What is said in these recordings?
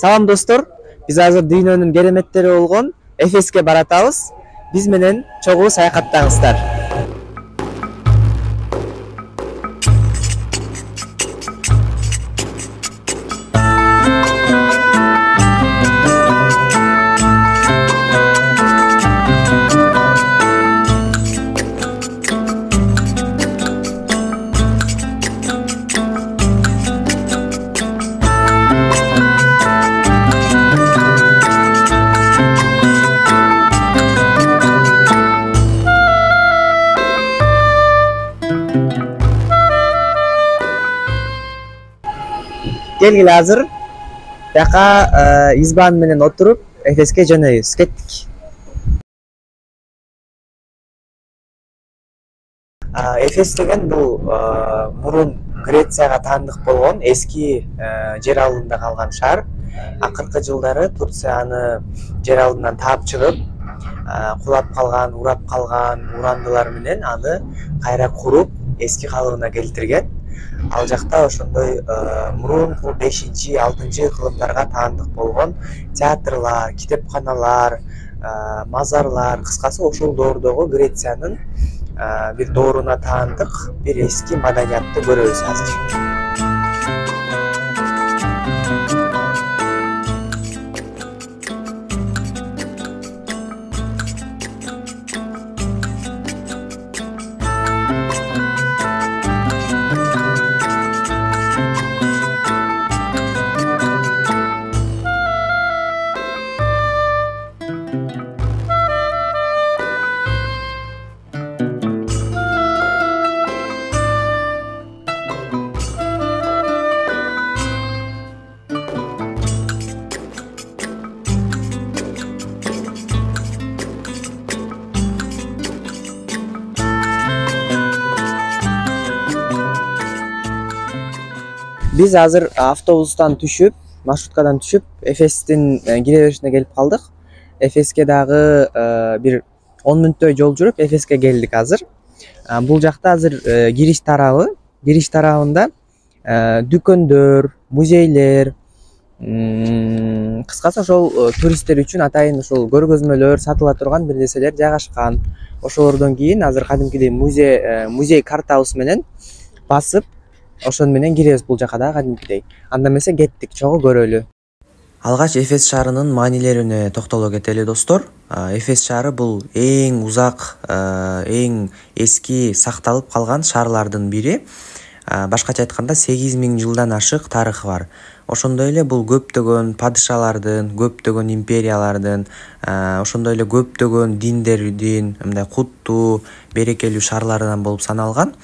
Салам достор, биз азыр дүйнөнүн кереметтери болгон Эфеске баратабыз. Биз менен чогуу саякаттаңыздар. Келгиле азыр бияка избан менен отуруп Эфеске жөнөйбүз. Кеттик. Эфес деген бул мурун Грецияга таандык болгон эски жер алыбында калган шаар. Акыркы жылдары Турция аны жер алыбынан таап чыгып, кулап калган, урап калган урандылар менен аны кайра куруп, эски калыбына келтирген. Ал жакта ошондой мурунку 5-6 кылымдарга таандык болгон театрлар, китепканалар, мазарлар, кыскасы ошол доордогу Грециянын бир дооруна таандык бир эски маданиятты көрөбүз азыр. Биз азыр автобустан түшүп, маршруткадан түшүп, Эфестин кире беришине келип калдык. Эфеске дагы бир 10 мүнөттөй жол жүрүп, Эфеске келдик азыр. Бул жакта азыр кириш тарабында дүкөндөр, музейлер, кыскасы ошол туристтер үчүн атайын ошол көргөзмөлөр, сатыла турган бир нерселер жайгашкан. Ошолордон кийин азыр кадимкидей музей картабыз менен басып, ошон менен киребиз бул жака да кадимкидей. Анда эмесе кеттик, чогуу көрөлү. Алгач Эфес шаарынын маанилерине токтоло кетели достор. Эфес шаары бул эң узак, эң эски сакталып калган шаарлардын бири. Башкача айтканда 8000 жылдан ашык тарыхы бар. Ошондой эле бул көптөгөн падышалардын, көптөгөн империялардын, ошондой эле көптөгөн диндердин мындай куттуу, берекелүү шаарларынан болуп саналган.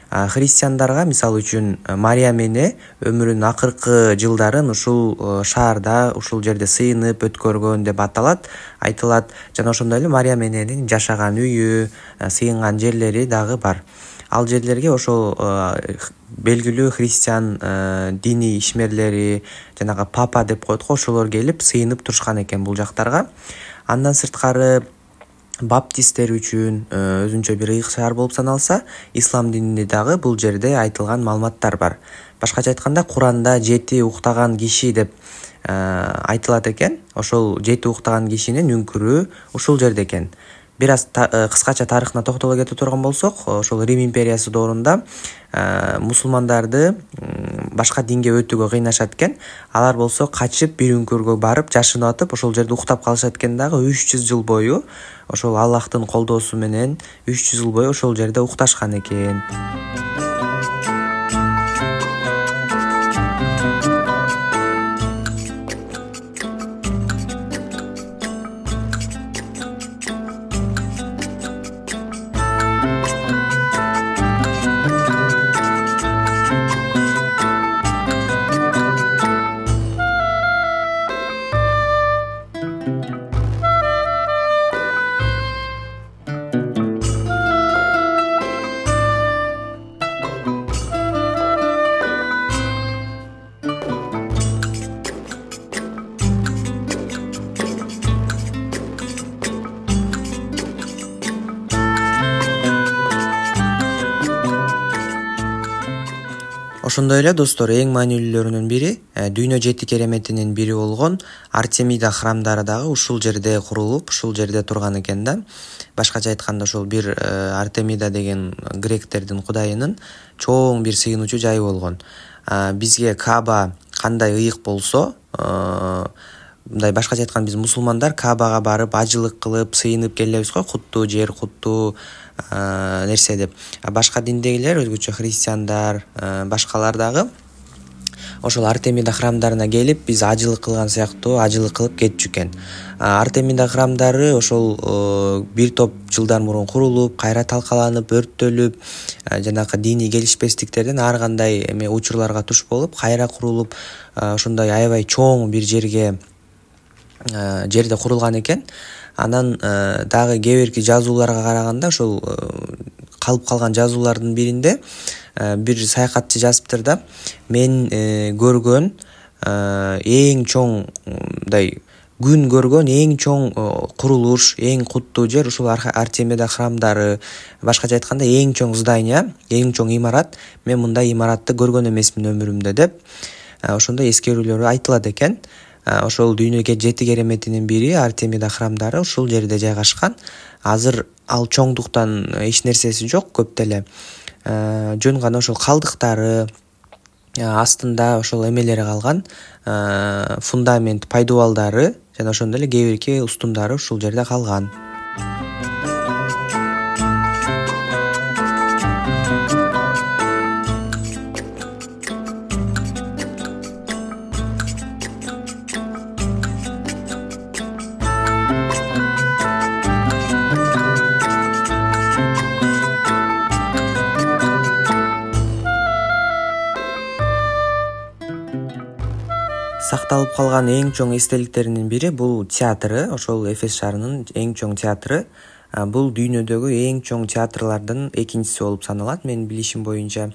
Христиандарга мисалы үчүн Мариям эне өмүрүнүн акыркы жылдарын ушул шаарда, ушул жерде сыйынып өткөргөн деп айтылат. Жана ошондой эле Мариям эненин жашаган үйү, сыйынган жерлери дагы бар. Ал жерлерге ошол белгилүү христиан диний ишмерлери, жанагы папа деп коет го, ошолор келип сыйынып турушкан экен бул жактарга. Андан сырткары баптисттер үчүн өзүнчө бир ыйык шаар болуп саналса, ислам дининде дагы бул жерде айтылган маалыматтар бар. Башкача айтканда Куранда 7 уктаган киши деп айтылат экен. Ошол 7 уктаган кишинин үңкүрү ушул жерде экен. Бир аз кыскача тарыхына токтоло кете турган болсок, ошол Рим империясы доорунда мусулмандарды башка динге өтүүгө кыйнашат экен. Алар болсо качып бир үңкүргө барып жашынып атып, ошол жерде уктап калышат экен дагы 300 жыл бою. Ошол Аллахтын колдоосу менен 300 жыл бою ошол жерде укташкан экен. Ошондой эле достор, эң маанилүүлөрүнүн бири дүйнө 7 кереметинин бири болгон Артемида храмдары дагы ушул жерде курулуп, ушул жерде турган экен да. Башкача айтканда ошол бир Артемида деген гректердин кудайынын чоң бир сыйынуучу жайы болгон. Бизге Кааба кандай ыйык болсо, мындай башкача айтканда биз мусулмандар Каабага барып ажылык кылып сыйынып келебиз го, куттуу жер, куттуу нерсе деп. Башка диндегилер, өзгөчө христиандар, башкалар дагы ошол Артемида храмдарына келип биз ажылык кылган сыяктуу ажылык кылып кетчү экен. Артемида храмдары ошол бир топ жылдар мурун курулуп, кайра талкаланып, өрттөлүп, жанагы диний келишпестиктерден ар кандай учурларга туш болуп, кайра курулуп, ошондой аябай чоң бир жерде курулган экен. Анан дагы кээ бирки жазууларга караганда ошол калып калган жазуулардын биринде бир саякатчы жазыптыр да, мен көргөн эң чоң мындай күн көргөн эң чоң курулуш, эң куттуу жер ушул Артемида храмдары. Башкача айтканда эң чоң здание, эң чоң имарат. Мен мындай имаратты көргөн эмесмин өмүрүмдө деп ошондой эскерүүлөр айтылат экен. Ошол дүйнөгө 7 кереметинин бири Артемида храмдары ушул жерде жайгашкан. Азыр ал чоңдуктан эч нерсеси жок, көп деле жөн гана ошол калдыктары, астында ошол эмелери калган, фундамент, пайдубалдары жана ошондой эле кээ бирки устундары ушул жерде калган. Сакталып калган эң чоң эстеликтеринин бири бул театры, ошол Эфес шаарынын эң чоң театры. Бул дүйнөдөгү эң чоң театрлардын экинчиси болуп саналат, менин билишим боюнча.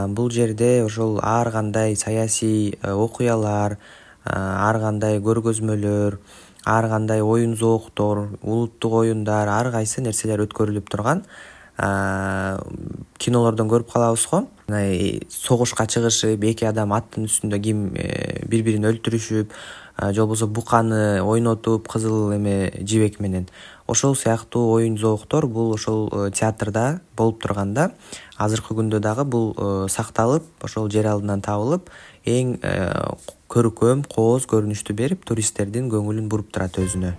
Бул жерде ошол ар кандай саясий окуялар, ар кандай көргөзмөлөр, ар кандай оюн зооктор, улуттук оюндар, ар кайсы нерселер өткөрүлүп турган. Кинолордон көрүп калабыз го. Согушка чыгышып, эки адам аттын үстүндө ким бири-бирин өлтүрүшүп, же болбосо буканы ойнотуп, кызыл жибек менен. Ошол сыяктуу оюн зооктор бул ошол театрда болуп турганда, азыркы күндө дагы бул сакталып, ошол жер алдынан табылып, эң көркөм, кооз көрүнүштү берип, туристтердин көңүлүн буруп турат өзүнө.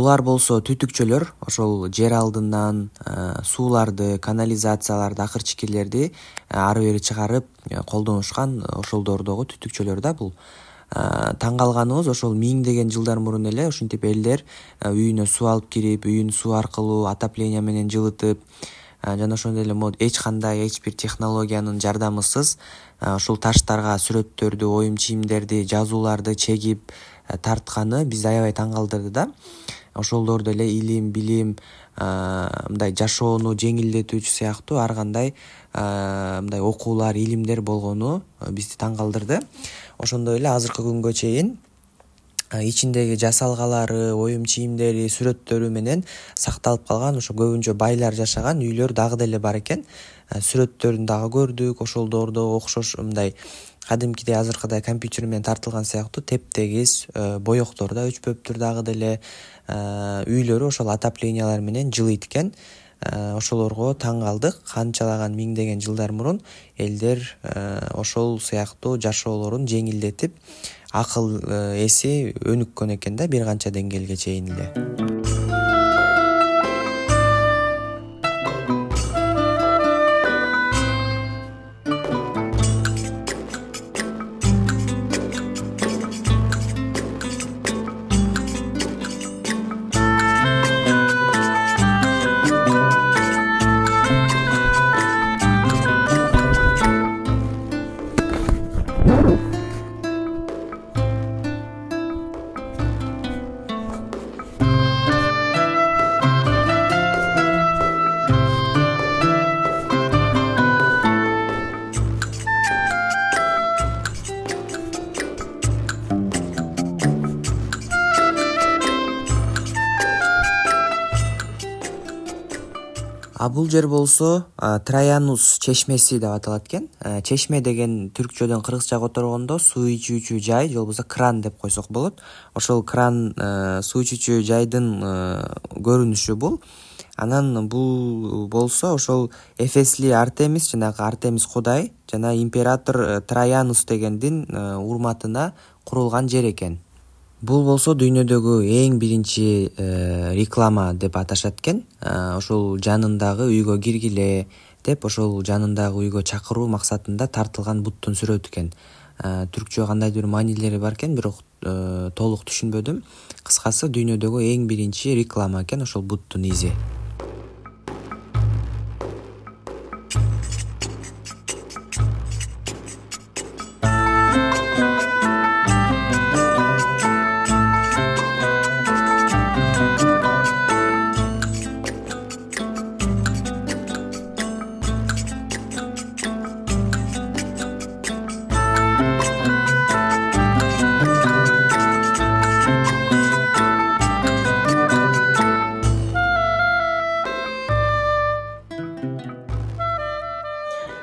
Булар болсо түтүкчөлөр, ошол жер алдынан сууларды, канализацияларды, акырчыкирлерди ары бери чыгарып колдонушкан ошолдордогу түтүкчөлөр да бул. Таң калганыбыз ошол миңдеген жылдар мурун эле ушинтип элдер үйүнө суу алып кирип, үйүн суу аркылуу отопление менен жылытып, жана ошондой эле эч кандай эч бир технологиянын жардамысыз ушул таштарга сүрөттөрдү, оюн чийимдерди, жазууларды чегип тартканы бизди аябай таң калтырды да. Ошолдордо эле илим, билим, мындай жашоону жеңилдетүүчү сыяктуу ар кандай мындай окуулар, илимдер болгону бизди таң калтырды. Ошондой эле азыркы күнгө чейин ичиндеги жасалгалары, оюн чийимдери, сүрөттөрү менен сакталып калган ошо көбүнчө байлар жашаган үйлөр дагы деле бар экен. Сүрөттөрүн дагы көрдүк, ошолдордо окшош мындай кадимкидей азыркыдай компьютер менен тартылган сыяктуу тептегиз боектор да өчпөптүр дагы деле. Үйлөрү ошол отоплениялар менен жылыйт экен. Ошолорго таң калдык. Канчалаган миңдеген жылдар мурун элдер ошол сыяктуу жашоолорун жеңилдетип, акыл эси өнүккөн экен да бир канча деңгээлге чейин эле. Бул жер болсо Троянус чечмеси деп аталат экен. Чечме деген түркчөдөн кыргызча которгондо суу ичүүчү жай же болбосо кран деп койсок болот. Ошол кран суу ичүүчү жайдын көрүнүшү бул. Анан бул болсо ошол Эфесли Артемис, жанагы Артемис кудай жана император Троянус дегендин урматына курулган жер экен. Бул болсо дүйнөдөгү эң биринчи реклама деп аташат экен. Ошол жанындагы үйгө киргиле деп ошол жанындагы үйгө чакыруу максатында тартылган буттун сүрөтү экен. Түркчө кандайдыр бир маанилери бар экен, бирок толук түшүнбөдүм. Кыскасы дүйнөдөгү эң биринчи реклама экен ошол буттун изи.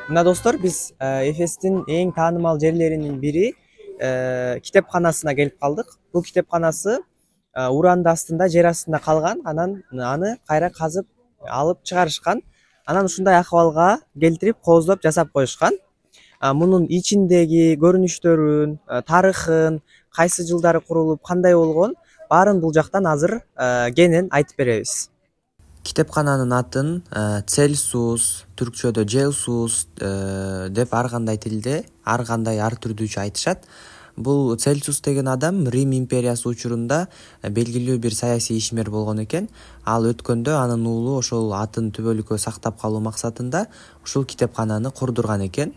Мына достор, биз Эфестин эң таанымал жерлеринин бири китепканасына келип калдык. Бул китепканасы уранды астында, жер астында калган, анан аны кайра казып алып чыгарышкан. Анан ушундай акыбалга келтирип, кооздоп жасап коюшкан. Мунун ичиндеги көрүнүштөрүн, тарыхын, кайсы жылдары курулуп, кандай болгон, баарын бул жактан азыр кенен айтып беребиз. Китепкананын атын Цельсус, түркчөдө Желсус деп ар кандай тилде, ар кандай ар түрдүүчө айтышат. Бул Цельсус деген адам Рим империясы учурунда белгилүү бир саясий ишмер болгон экен. Ал өткөндө анын уулу ошол атын түбөлүккө сактап калуу максатында ушул китепкананы курдурган экен.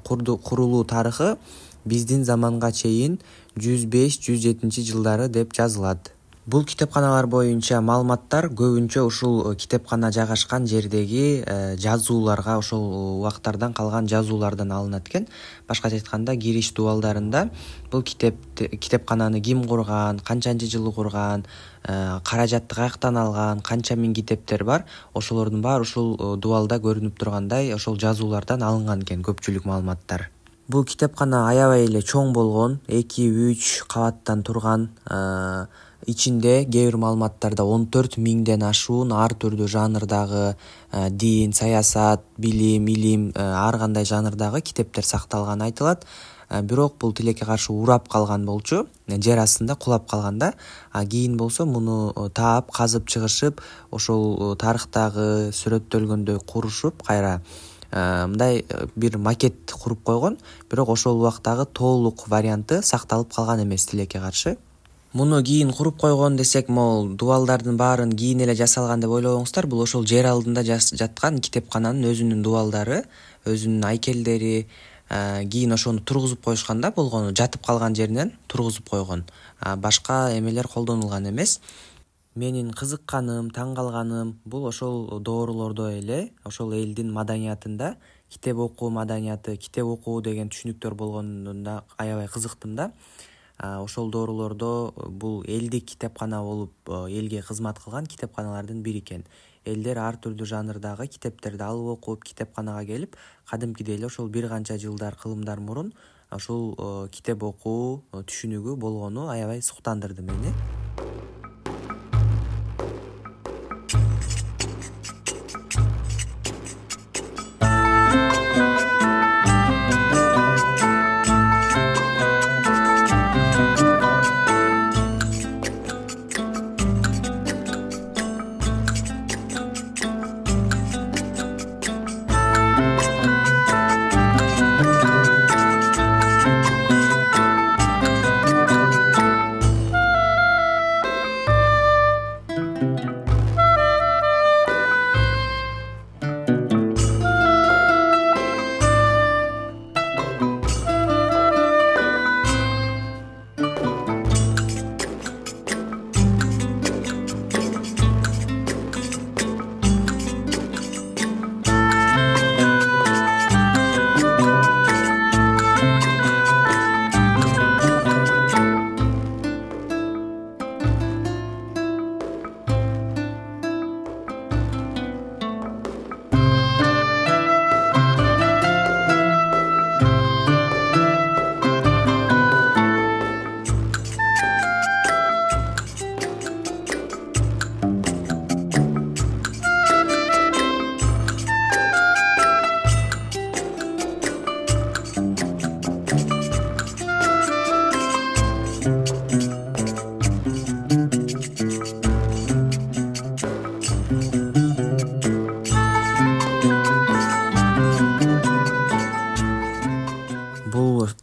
Курулуу тарыхы биздин заманга чейин 105-107 жылдары деп жазылат. Бул китепканалар боюнча маалыматтар көбүнчө ушул китепкана жайгашкан жердеги жазууларга, ошол убактардан калган жазуулардан алынат экен. Башкача айтканда, кириш дубалдарында бул китепкананы ким курган, канчанчы жылы курган, каражатты каяктан алган, канча миң китептер бар, ошолордун баары ушул дубалда көрүнүп тургандай ошол жазуулардан алынган экен көпчүлүк маалыматтар. Бул китепкана аябай эле чоң болгон, 2-3 кабаттан турган. Ичинде кээ бир маалыматтарда 14 миңден ашуун ар түрдүү жанрдагы дин, саясат, билим, илим, ар кандай жанрдагы китептер сакталганы айтылат. Бирок бул тилекке каршы урап калган болчу, жер астында кулап калганда. Кийин болсо муну таап, казып чыгышып, ошол тарыхтагы сүрөттөлгөндөй курушуп, кайра мындай бир макет куруп койгон. Бирок ошол убактагы толук варианты сакталып калган эмес тилекке каршы. Муну кийин куруп койгон десек, могул дубалдардын баарын кийин эле жасалган деп ойлобоңуздар. Бул ошол жер алдында жаткан китепкананын өзүнүн дубалдары, өзүнүн айкелдери. Кийин ошону тургузуп коюшкан да, болгону жатып калган жеринен тургузуп койгон. Башка эмелер колдонулган эмес. Менин кызыкканым, таң калганым бул ошол доорулордо эле, ошол элдин маданиятында китеп окуу маданияты, китеп окуу деген түшүнүктөр болгонунда аябай кызыктым да. Ошол доорулордо бул элдик китепкана болуп, элге кызмат кылган китепканалардын бири экен. Элдер ар түрдүү жанрдагы китептерди алып окуп, китепканага келип, кадимкидей эле ошол бир канча жылдар, кылымдар мурун ошол китеп окуу түшүнүгү болгону аябай суктандырды мени.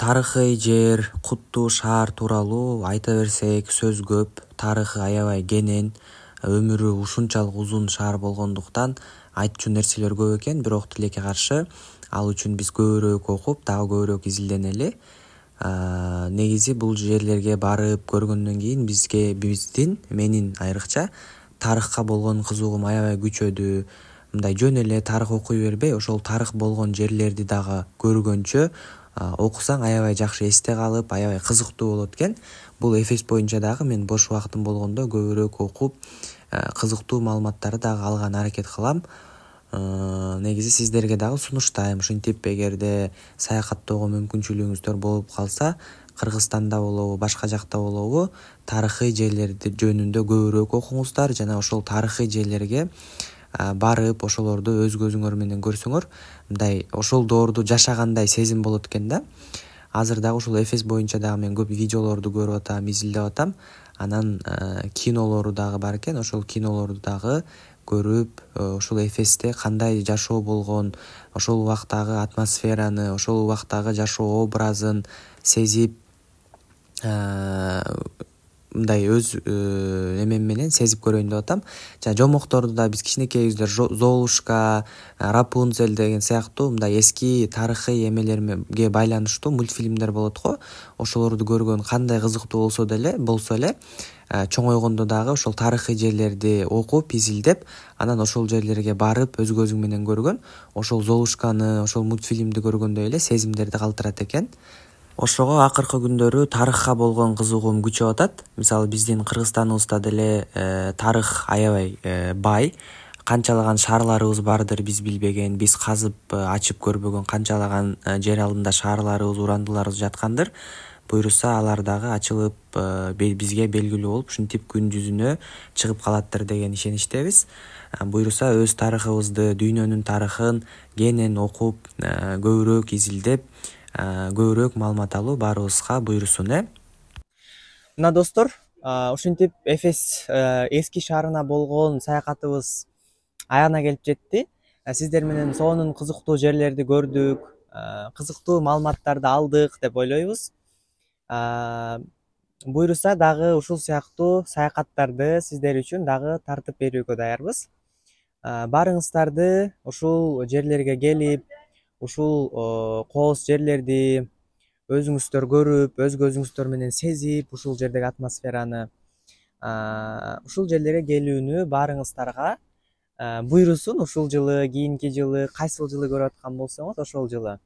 тарыхый жер, куттуу шаар тууралуу айта берсек сөз көп. Тарыхы аябай кенен, өмүрү ушунчалык узун шаар болгондуктан айтчу нерселер көп экен. Бирок тилекке каршы ал үчүн биз көбүрөөк окуп, дагы көбүрөөк изилденели. Негизи бул жерлерге барып көргөндөн кийин менин айрыкча тарыхка болгон кызыгуум аябай күчөдү. Мындай жөн эле тарых окуй бербей, ошол тарых болгон жерлерди дагы көргөнчө окусаң аябай жакшы эсте калып, аябай кызыктуу болот экен. Бул Эфес боюнча дагы мен бош убактым болгондо көбүрөөк окуп, кызыктуу маалыматтарды дагы алган аракет кылам. Негизи сиздерге дагы сунуштайм. Ушинтип эгерде саякаттоого мүмкүнчүлүгүңүздөр болуп калса, Кыргызстанда болобу, башка жакта болобу, тарыхый жерлерди жөнүндө көбүрөөк окуңуздар жана ошол тарыхый жерлерге барып, ошолорду өз көзүңөр менен көрсөңөр, мындай ошол доорду жашагандай сезим болот экен да. Азыр дагы ушул Эфес боюнча дагы мен көп видеолорду көрүп атам, изилдеп атам. Анан кинолору дагы бар экен. Ошол кинолорду дагы көрүп, ошол Эфесте кандай жашоо болгон, ошол убактагы атмосфераны, ошол убактагы жашоо образын сезип, мындай өз эмем менен сезип көрөйүн деп атам. Жомокторду да биз кичинекейибизде Золушка, Рапунцель деген сыяктуу мындай эски тарыхый эмелерге байланыштуу мультфильмдер болот го. Ошолорду көргөн кандай кызыктуу болсо эле, чоңойгондо дагы ошол тарыхый жерлерди окуп, изилдеп, анан ошол жерлерге барып, өз көзүң менен көргөн, ошол Золушканы, ошол мультфильмди көргөндөй эле сезимдерди калтырат экен. Ошого акыркы күндөрү тарыхка болгон кызыгуум күчөп атат. Мисалы биздин Кыргызстаныбызда деле тарых аябай бай. Канчалаган шаарларыбыз бардыр биз билбеген, биз казып ачып көрбөгөн канчалаган жер алдында шаарларыбыз, урандыларыбыз жаткандыр. Буйруса алар дагы ачылып бизге белгилүү болуп, ушинтип күн жүзүнө чыгып калаттыр деген ишеничтебиз. Буйруса өз тарыхыбызды, дүйнөнүн тарыхын кенен окуп, көбүрөөк изилдеп, көбүрөөк маалымат алуу баарыбызга буйрусун. Мына достор, ушинтип Эфес эски шаарына болгон саякатыбыз аягына келип жетти. Сиздер менен сонун кызыктуу жерлерди көрдүк, кызыктуу маалыматтарды алдык деп ойлойбуз. Буйруса дагы ушул сыяктуу саякаттарды сиздер үчүн дагы тартып берүүгө даярбыз. Баарыңыздарды ушул жерлерге келип, ушул кооз жерлерди өзүңүздөр көрүп, өз көзүңүздөр менен сезип, ушул жердеги атмосфераны, ушул жерлерге келүүнү баарыңыздарга буйрусун. Ушул жылы, кийинки жылы, кайсыл жылы көрүп аткан болсоңуз ошол жылы.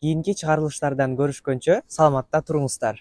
Кийинки чыгарылыштардан көрүшкөнчө саламатта туруңуздар.